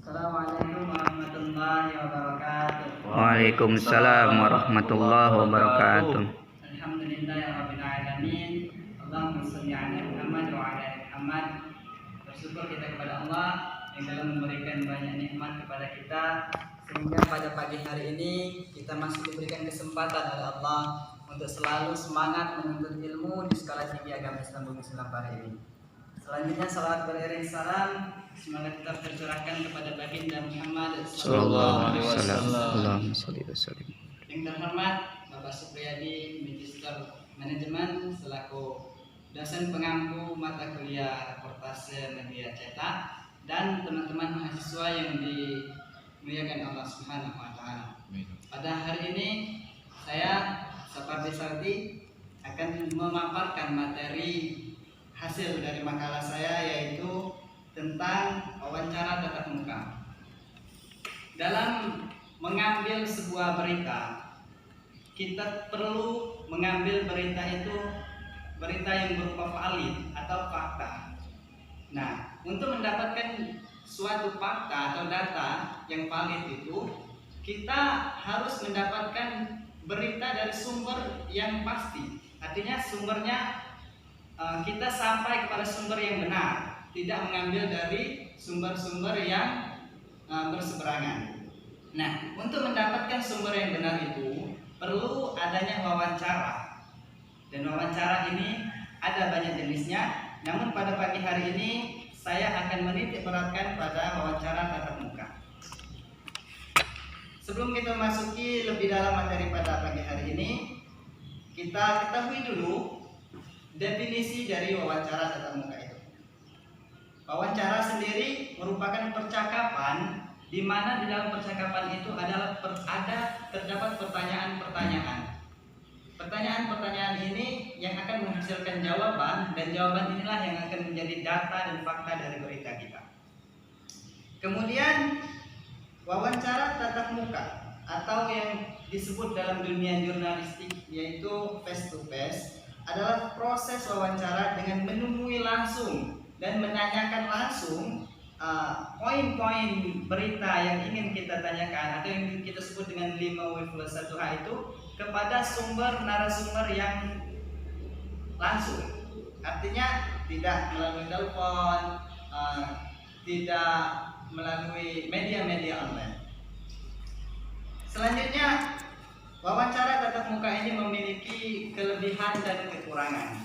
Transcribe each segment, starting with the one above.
Assalamualaikum warahmatullahi wabarakatuh. Waalaikumsalam warahmatullahi wabarakatuh. Alhamdulillahirabbil alamin. Allahumma shalli ala Muhammad wa ala ali Muhammad. Bersyukur kita kepada Allah yang telah memberikan banyak nikmat kepada kita sehingga pada pagi hari ini kita masih diberikan kesempatan oleh Allah untuk selalu semangat menuntut ilmu di Sekolah Tinggi Agama Islam Bumi Selampar ini. Selanjutnya salawat beriring salam semoga tetap tercurahkan kepada baginda Muhammad Sallallahu alaihi wasallam. Allahumma shalli wa sallim. Yang terhormat Bapak Supriyadi, Magister Manajemen selaku dosen pengampu mata kuliah reportase media cetak dan teman-teman mahasiswa yang dimuliakan Allah Subhanahu wa taala. Pada hari ini saya Sapardi Sardi akan memaparkan materi hasil dari makalah saya, yaitu tentang wawancara tatap muka. Dalam mengambil sebuah berita, kita perlu mengambil berita itu berita yang berupa valid atau fakta. Nah, untuk mendapatkan suatu fakta atau data yang valid itu, kita harus mendapatkan berita dari sumber yang pasti. Artinya sumbernya kita sampai kepada sumber yang benar, tidak mengambil dari sumber-sumber yang berseberangan. Nah, untuk mendapatkan sumber yang benar itu perlu adanya wawancara. Dan wawancara ini ada banyak jenisnya. Namun pada pagi hari ini saya akan menitik beratkan pada wawancara tatap muka. Sebelum kita masuki lebih dalam materi pada pagi hari ini, kita ketahui dulu definisi dari wawancara tatap muka itu. Wawancara sendiri merupakan percakapan di mana di dalam percakapan itu terdapat pertanyaan-pertanyaan. Pertanyaan-pertanyaan ini yang akan menghasilkan jawaban, dan jawaban inilah yang akan menjadi data dan fakta dari berita kita. Kemudian wawancara tatap muka atau yang disebut dalam dunia jurnalistik yaitu face to face adalah proses wawancara dengan menemui langsung dan menanyakan langsung poin-poin berita yang ingin kita tanyakan atau yang kita sebut dengan 5W+1H itu kepada narasumber yang langsung. Artinya tidak melalui telepon, tidak melalui media-media online. Selanjutnya, wawancara tatap muka ini memiliki kelebihan dan kekurangan.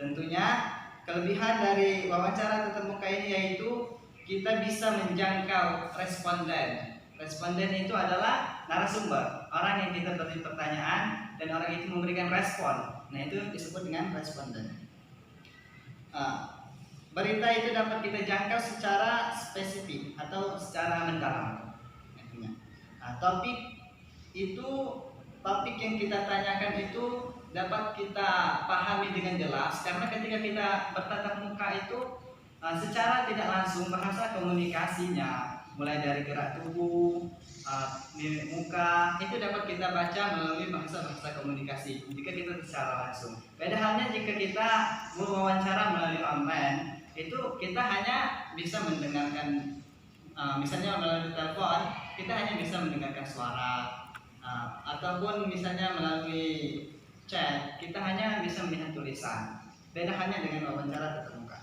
Tentunya kelebihan dari wawancara tatap muka ini yaitu kita bisa menjangkau responden. Responden itu adalah narasumber, orang yang kita beri pertanyaan dan orang itu memberikan respon. Nah, itu disebut dengan responden. Berita itu dapat kita jangkau secara spesifik atau secara mendalam. Topik yang kita tanyakan itu dapat kita pahami dengan jelas karena ketika kita bertatap muka itu secara tidak langsung bahasa komunikasinya mulai dari gerak tubuh, mimik muka itu dapat kita baca melalui bahasa komunikasi jika kita secara langsung. Beda halnya jika kita mewawancara melalui online, itu kita hanya bisa mendengarkan, misalnya melalui telepon kita hanya bisa mendengarkan suara, ataupun misalnya melalui chat kita hanya bisa melihat tulisan. Beda halnya dengan wawancara tatap muka.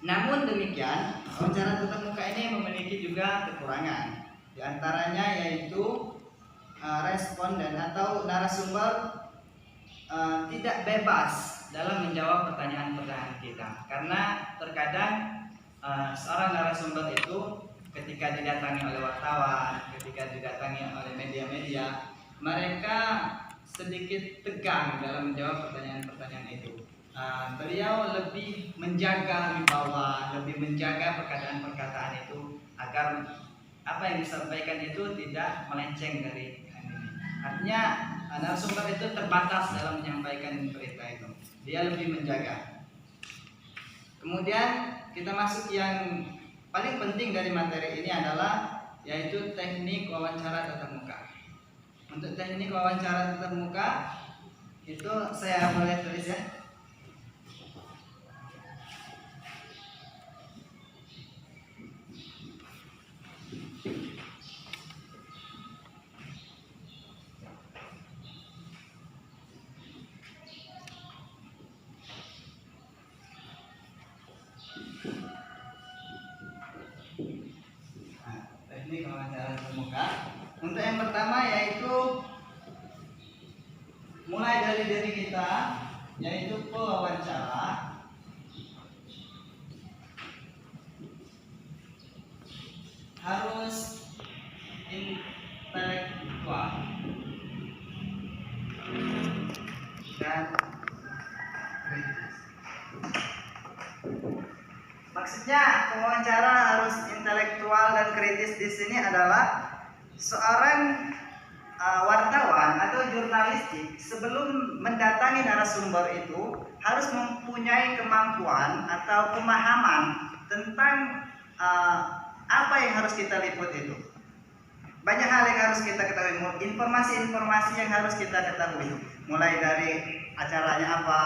Namun demikian, wawancara tatap muka ini memiliki juga kekurangan. Di antaranya yaitu responden atau narasumber tidak bebas dalam menjawab pertanyaan-pertanyaan kita. Karena terkadang seorang narasumber itu ketika didatangi oleh wartawan, ketika didatangi oleh media-media, mereka sedikit tegang dalam menjawab pertanyaan-pertanyaan itu. Beliau lebih menjaga wibawa, lebih menjaga perkataan-perkataan itu agar apa yang disampaikan itu tidak melenceng dari ini. Artinya narasumber itu terbatas dalam menyampaikan berita itu. Dia lebih menjaga. Kemudian kita masuk yang paling penting dari materi ini adalah yaitu teknik wawancara tatap muka. Untuk teknik wawancara tatap muka itu saya boleh tulis ya. teknik wawancara tatap muka. Untuk yang pertama yaitu mulai dari diri kita, yaitu pewawancara. Harus intelektual dan kritis. Maksudnya pewawancara harus intelektual dan kritis di sini adalah seorang wartawan atau jurnalistik sebelum mendatangi narasumber itu harus mempunyai kemampuan atau pemahaman tentang apa yang harus kita liput itu. Banyak hal yang harus kita ketahui, informasi-informasi yang harus kita ketahui, mulai dari acaranya apa,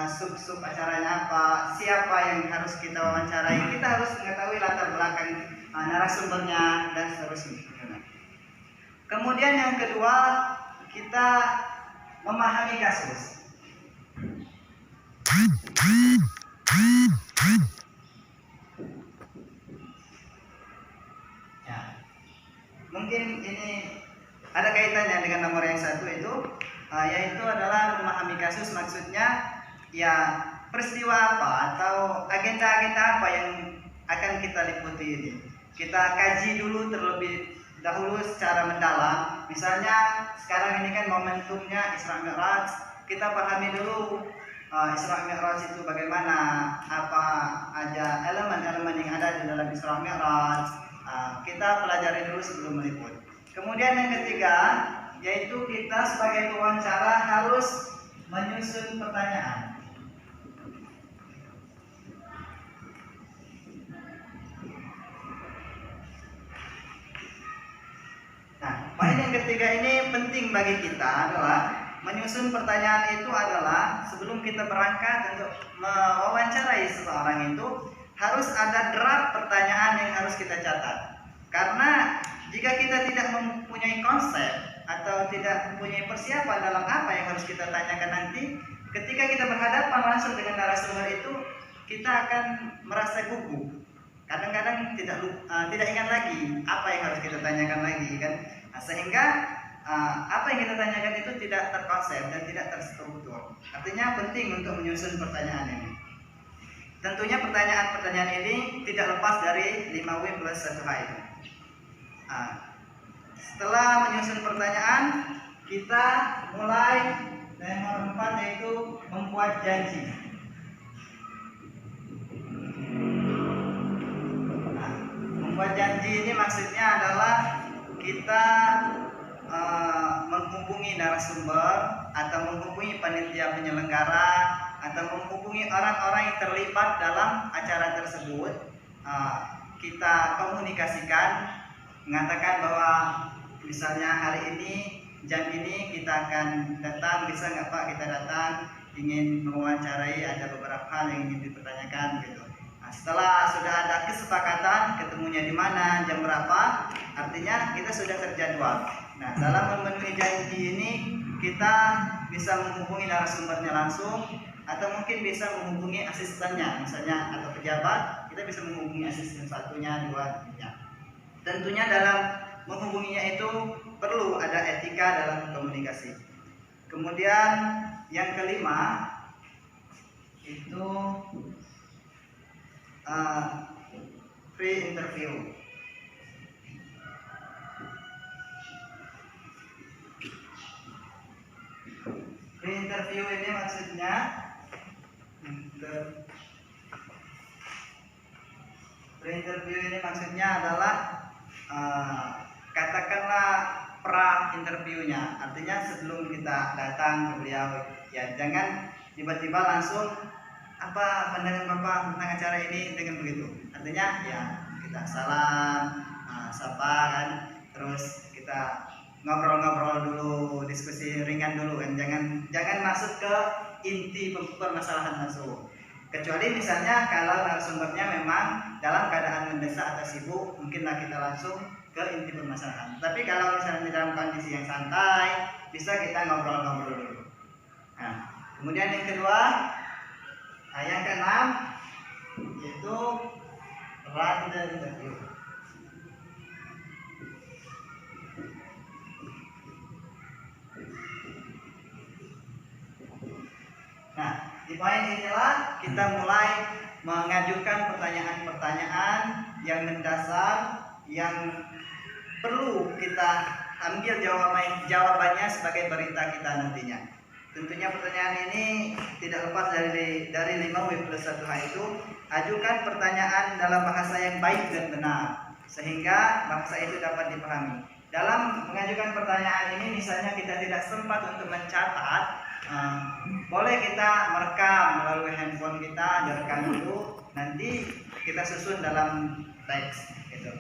sub-sub acaranya apa, siapa yang harus kita wawancarai. Kita harus mengetahui latar belakang narasumbernya dan seterusnya. Kemudian yang kedua, kita memahami kasus. Ya, mungkin ini ada kaitannya dengan nomor yang satu itu, yaitu adalah memahami kasus. Maksudnya ya peristiwa apa atau agenda-agenda apa yang akan kita liputi ini. Kita kaji dulu terlebih dahulu secara mendalam. Misalnya sekarang ini kan momentumnya Isra Mi'raj, kita pahami dulu Isra Mi'raj itu bagaimana, apa aja elemen-elemen yang ada di dalam Isra Mi'raj. Kita pelajari dulu sebelum meliput. Kemudian yang ketiga, yaitu kita sebagai pewawancara harus menyusun pertanyaan. Nah, poin yang ketiga ini penting bagi kita adalah menyusun pertanyaan itu adalah sebelum kita berangkat untuk mewawancarai seseorang itu harus ada draft pertanyaan yang harus kita catat. Karena jika kita tidak mempunyai konsep atau tidak mempunyai persiapan dalam apa yang harus kita tanyakan nanti, ketika kita berhadapan langsung dengan narasumber itu, kita akan merasa gugup. Kadang-kadang tidak ingat lagi apa yang harus kita tanyakan lagi kan, sehingga apa yang kita tanyakan itu tidak terkonsep dan tidak terstruktur. Artinya penting untuk menyusun pertanyaan ini. Tentunya pertanyaan-pertanyaan ini tidak lepas dari 5W plus 1H ini. Setelah menyusun pertanyaan, kita mulai nomor 4 yaitu membuat janji. Membuat janji ini maksudnya adalah kita menghubungi narasumber atau menghubungi panitia penyelenggara atau menghubungi orang-orang yang terlibat dalam acara tersebut. Kita komunikasikan, mengatakan bahwa misalnya hari ini jam ini kita akan datang, bisa nggak Pak kita datang, ingin mewawancarai, ada beberapa hal yang ingin dipertanyakan gitu. Setelah sudah ada kesepakatan ketemunya di mana, jam berapa, artinya kita sudah terjadwal. Nah, dalam memenuhi janji ini kita bisa menghubungi narasumbernya langsung atau mungkin bisa menghubungi asistennya, misalnya atau pejabat, kita bisa menghubungi asisten satunya, dua, tiga. Tentunya dalam menghubunginya itu perlu ada etika dalam komunikasi. Kemudian yang kelima itu pre-interview. Pre-interview ini maksudnya adalah katakanlah pra interviewnya, artinya sebelum kita datang ke beliau, ya jangan tiba-tiba langsung apa pandangan Bapak tentang acara ini dengan begitu. Artinya ya kita salam, sapa kan, terus kita ngobrol-ngobrol dulu, diskusi ringan dulu kan, jangan masuk ke inti permasalahan langsung. Kecuali misalnya kalau narasumbernya memang dalam keadaan mendesak atau sibuk, mungkinlah kita langsung ke inti permasalahan. Tapi kalau misalnya dalam kondisi yang santai, bisa kita ngobrol-ngobrol dulu. Nah, kemudian yang kedua, yang keenam yaitu round interview. poin inilah kita mulai mengajukan pertanyaan-pertanyaan yang mendasar yang perlu kita ambil jawabannya sebagai berita kita nantinya. Tentunya pertanyaan ini tidak lepas dari 5W plus 1H itu, ajukan pertanyaan dalam bahasa yang baik dan benar sehingga bahasa itu dapat dipahami. Dalam mengajukan pertanyaan ini misalnya kita tidak sempat untuk mencatat, boleh kita merekam melalui handphone kita, direkam dulu, nanti kita susun dalam teks gitu.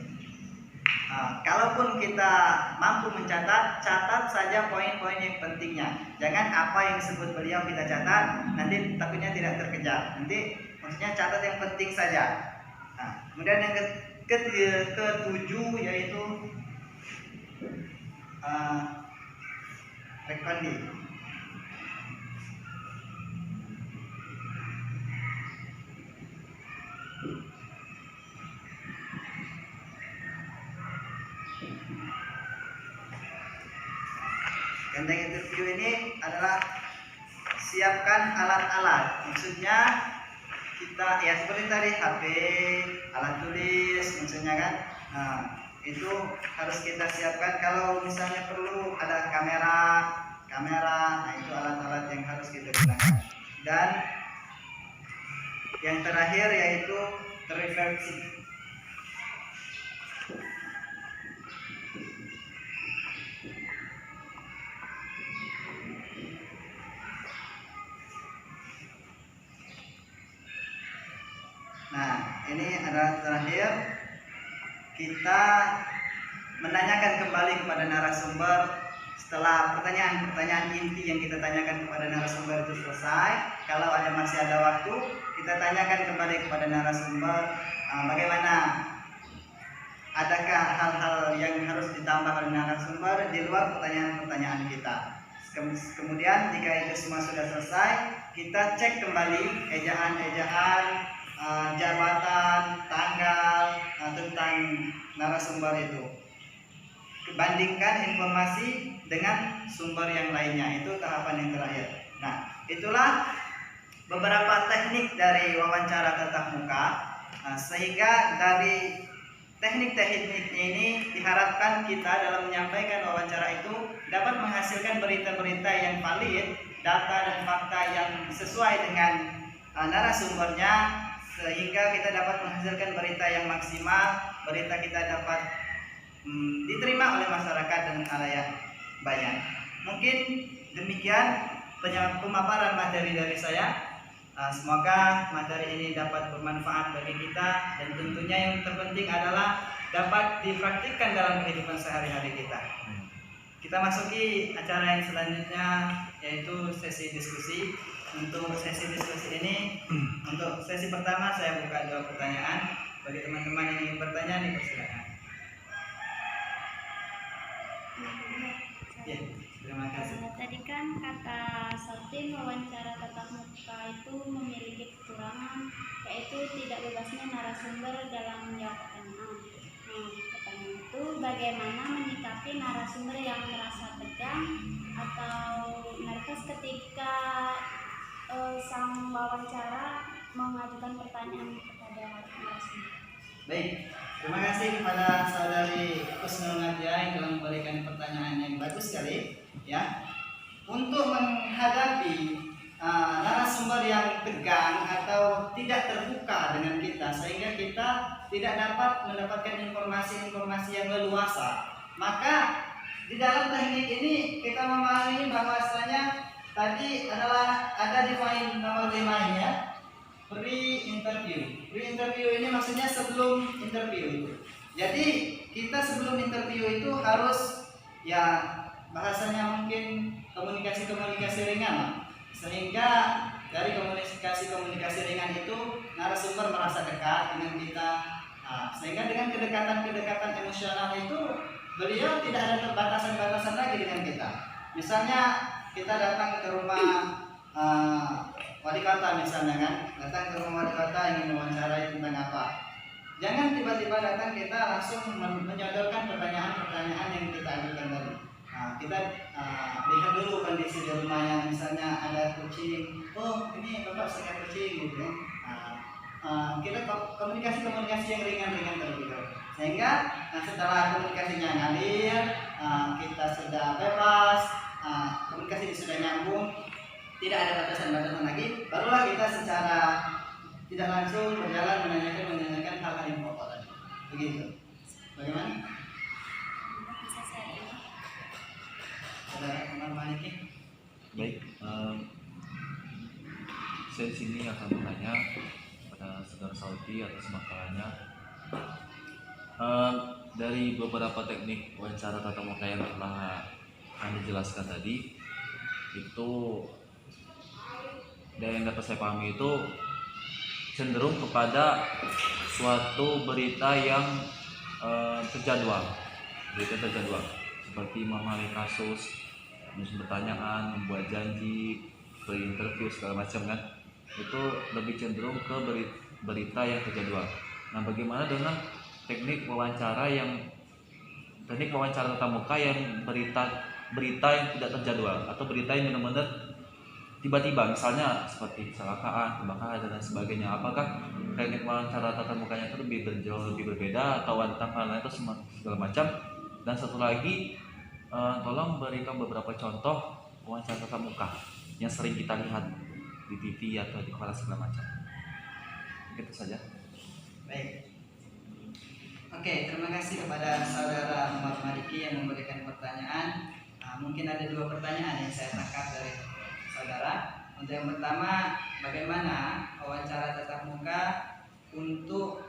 Kalaupun kita mampu mencatat, catat saja poin-poin yang pentingnya. Jangan apa yang disebut beliau kita catat, nanti takutnya tidak terkejar. Nanti maksudnya catat yang penting saja. Kemudian yang ketujuh yaitu rekondi. Gandeng interview ini adalah siapkan alat-alat. Maksudnya kita ya seperti tadi HP, alat tulis, maksudnya kan. Itu harus kita siapkan. Kalau misalnya perlu ada kamera, nah itu alat-alat yang harus kita gunakan. Dan yang terakhir yaitu refleksi. Nah, ini adalah terakhir kita menanyakan kembali kepada narasumber setelah pertanyaan-pertanyaan inti yang kita tanyakan kepada narasumber itu selesai. Kalau masih ada waktu, kita tanyakan kembali kepada narasumber bagaimana, adakah hal-hal yang harus ditambah oleh narasumber di luar pertanyaan-pertanyaan kita. Kemudian jika itu semua sudah selesai, kita cek kembali ejaan-ejaan, jabatan, tanggal tentang narasumber itu. Bandingkan informasi dengan sumber yang lainnya. Itu tahapan yang terakhir. Nah, itulah beberapa teknik dari wawancara tatap muka. Sehingga dari teknik-teknik ini diharapkan kita dalam menyampaikan wawancara itu dapat menghasilkan berita-berita yang valid, data dan fakta yang sesuai dengan narasumbernya, sehingga kita dapat menghasilkan berita yang maksimal, berita kita dapat diterima oleh masyarakat dengan khalayak banyak. Mungkin demikian pemaparan materi dari saya. Semoga materi ini dapat bermanfaat bagi kita, dan tentunya yang terpenting adalah dapat dipraktikkan dalam kehidupan sehari-hari kita. Kita masuki acara yang selanjutnya, yaitu sesi diskusi. Untuk sesi diskusi ini, untuk sesi pertama saya buka 2 pertanyaan. Bagi teman-teman yang ingin bertanya, dipersilakan. Ya, terima kasih. Tadi kan kata Saltin, wawancara tatap muka itu memiliki kekurangan, yaitu tidak bebasnya narasumber dalam menjawab pertanyaan. Pertanyaan itu bagaimana menyikapi narasumber yang merasa tegang atau nervous ketika sang wawancara mengajukan pertanyaan kepada narasumber. Baik, terima kasih kepada saudari Husnul Nadia yang telah memberikan pertanyaan yang bagus sekali. Ya, untuk menghadapi narasumber yang tegang atau tidak terbuka dengan kita, sehingga kita tidak dapat mendapatkan informasi-informasi yang leluasa, maka di dalam teknik ini kita memahami bahwasanya tadi adalah ada di poin nomor 5 ini ya, pre-interview. Pre-interview ini maksudnya sebelum interview. Jadi kita sebelum interview itu harus ya bahasanya mungkin komunikasi ringan, sehingga dari komunikasi ringan itu narasumber merasa dekat dengan kita. Sehingga dengan kedekatan emosional itu beliau tidak ada batasan-batasan lagi dengan kita. Misalnya kita datang ke rumah wali kota misalnya kan, datang ke rumah wali kota ingin mewawancarai tentang apa. Jangan tiba-tiba datang kita langsung menyodorkan pertanyaan-pertanyaan yang kita ajukan tadi. kita lihat dulu kondisi di rumahnya, misalnya ada kucing, oh ini bapak suka kucing gitu ya. Kita komunikasi yang ringan-ringan terlebih dahulu, sehingga setelah komunikasinya ngalir, kita sudah bebas, komunikasi sudah nyambung, tidak ada batasan-batasan lagi, barulah kita secara tidak langsung berjalan menanyakan hal-hal yang pokok tadi. Begitu. Bagaimana? Bisa saya ini. Saudara Umar Maliki? Baik, saya di sini akan bertanya pada saudara Saudi atas makalahnya. Dari beberapa teknik wawancara tatap muka yang telah Anda jelaskan tadi, itu dari yang dapat saya pahami itu cenderung kepada suatu berita yang terjadwal, seperti memahami kasus, menyusun pertanyaan, membuat janji, berinterview segala macam kan, itu lebih cenderung ke berita yang terjadwal. Nah, bagaimana dengan teknik wawancara tatap muka yang berita yang tidak terjadwal, atau berita yang benar-benar tiba-tiba, misalnya seperti kecelakaan, kebakaran dan sebagainya? Apakah teknik wawancara tatap mukanya itu jauh lebih berbeda, atau tentang hal lain itu segala macam? Dan satu lagi, tolong berikan beberapa contoh wawancara tatap muka yang sering kita lihat di TV atau di koran segala macam. Itu saja. Baik. Oke, terima kasih kepada saudara Umar Maliki yang memberikan pertanyaan. Mungkin ada 2 pertanyaan yang saya tangkap dari saudara. Untuk yang pertama, bagaimana wawancara tatap muka untuk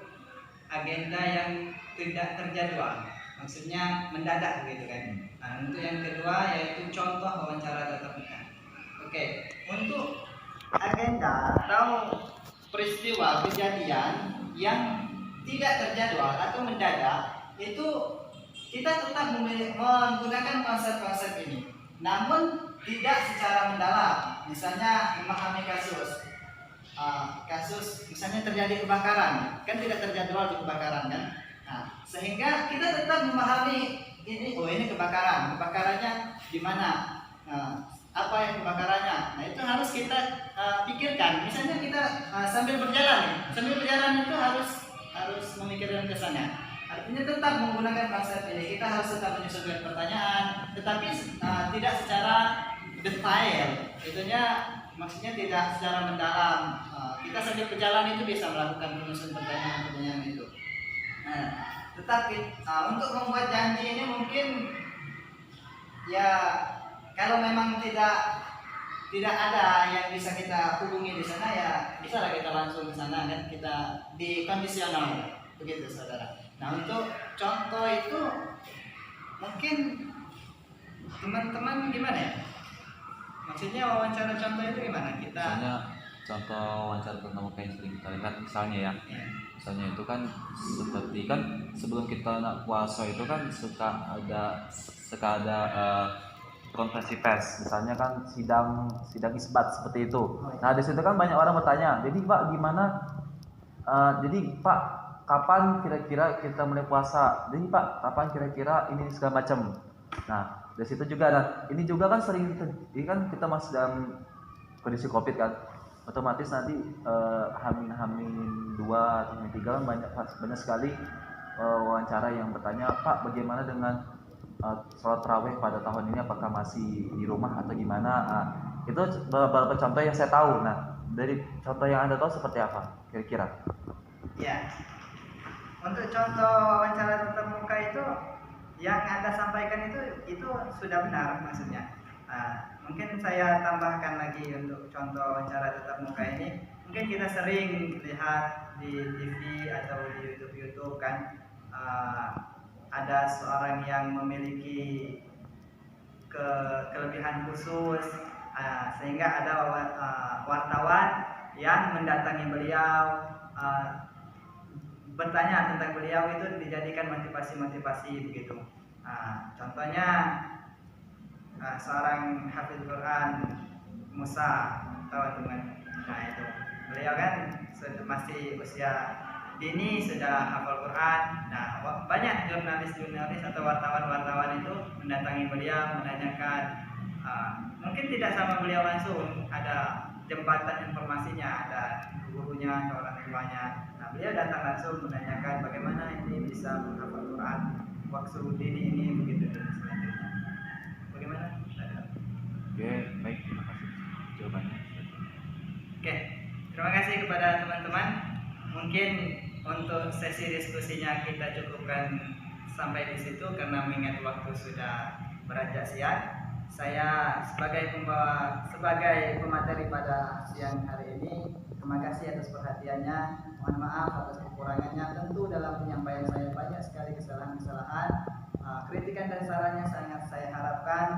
agenda yang tidak terjadwal, maksudnya mendadak begitu kan. Untuk yang kedua yaitu contoh wawancara tatap muka. Oke, untuk agenda atau peristiwa kejadian yang tidak terjadwal atau mendadak, itu kita tetap menggunakan konsep-konsep ini, namun tidak secara mendalam. Misalnya memahami kasus misalnya terjadi kebakaran, kan tidak terjadwal di kebakaran kan. Sehingga kita tetap memahami ini kebakarannya di mana, apa yang kebakarannya. Nah, itu harus kita pikirkan. Misalnya kita sambil berjalan itu harus memikirkan ke sana. Artinya tetap menggunakan konsep ini. Kita harus tetap menyusun pertanyaan, tetapi tidak secara detail. Itunya maksudnya tidak secara mendalam. Kita sambil berjalan itu bisa melakukan penyusun pertanyaan itu. Tetapi untuk membuat janji ini mungkin ya, kalau memang tidak ada yang bisa kita hubungi di sana, ya bisa lah kita langsung ke sana kan, kita di kondisional begitu saudara. Nah, untuk contoh itu mungkin teman-teman gimana ya? Maksudnya wawancara contoh itu gimana? Misalnya contoh wawancara tatap muka yang sering kita lihat, misalnya ya. Misalnya itu kan seperti kan sebelum kita nak puasa itu kan suka ada konferensi pers, misalnya kan sidang isbat seperti itu. Nah, di situ kan banyak orang bertanya, jadi Pak gimana? Jadi Pak, kapan kira-kira kita mulai puasa? Jadi Pak, kapan kira-kira ini segala macam? Nah, dari situ juga. Nah, ini juga kan sering, ini kan kita masih dalam kondisi COVID kan, otomatis nanti Hamin 2 atau Hamin 3 kan banyak sekali wawancara yang bertanya, Pak bagaimana dengan sholat tarawih pada tahun ini, apakah masih di rumah atau gimana? Itu beberapa contoh yang saya tahu. Nah, dari contoh yang Anda tahu seperti apa kira-kira? Ya, untuk contoh wawancara tatap muka itu yang Anda sampaikan itu sudah benar maksudnya. Mungkin saya tambahkan lagi untuk contoh wawancara tatap muka ini. Mungkin kita sering lihat di TV atau di YouTube kan, ada seorang yang memiliki kelebihan khusus, sehingga ada wartawan yang mendatangi beliau, bertanya tentang beliau, itu dijadikan motivasi begitu. Contohnya seorang hafiz Quran, Musa, tahu teman. Nah, itu beliau kan masih usia Dini sudah hafal Quran. Nah, banyak jurnalis atau wartawan itu mendatangi beliau menanyakan, mungkin tidak sama beliau langsung, ada jembatan informasinya, ada gurunya atau orang tuanya. Nah, beliau datang langsung menanyakan bagaimana ini bisa menghafal Quran waktu dini ini begitu dan selanjutnya. Bagaimana? Oke, baik, terima kasih jawabannya. Oke, terima kasih kepada teman-teman. Mungkin untuk sesi diskusinya kita cukupkan sampai di situ karena mengingat waktu sudah beranjak siang. Saya sebagai pemateri pada siang hari ini, terima kasih atas perhatiannya. Mohon maaf atas kekurangannya. Tentu dalam penyampaian saya banyak sekali kesalahan-kesalahan. Kritikan dan sarannya sangat saya harapkan,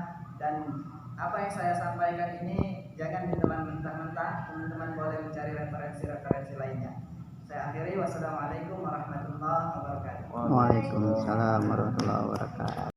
dan apa yang saya sampaikan ini jangan ditelan mentah-mentah. Teman-teman boleh mencari referensi-referensi lainnya. Saya akhiri, wassalamualaikum warahmatullahi wabarakatuh. Waalaikumsalam warahmatullahi wabarakatuh.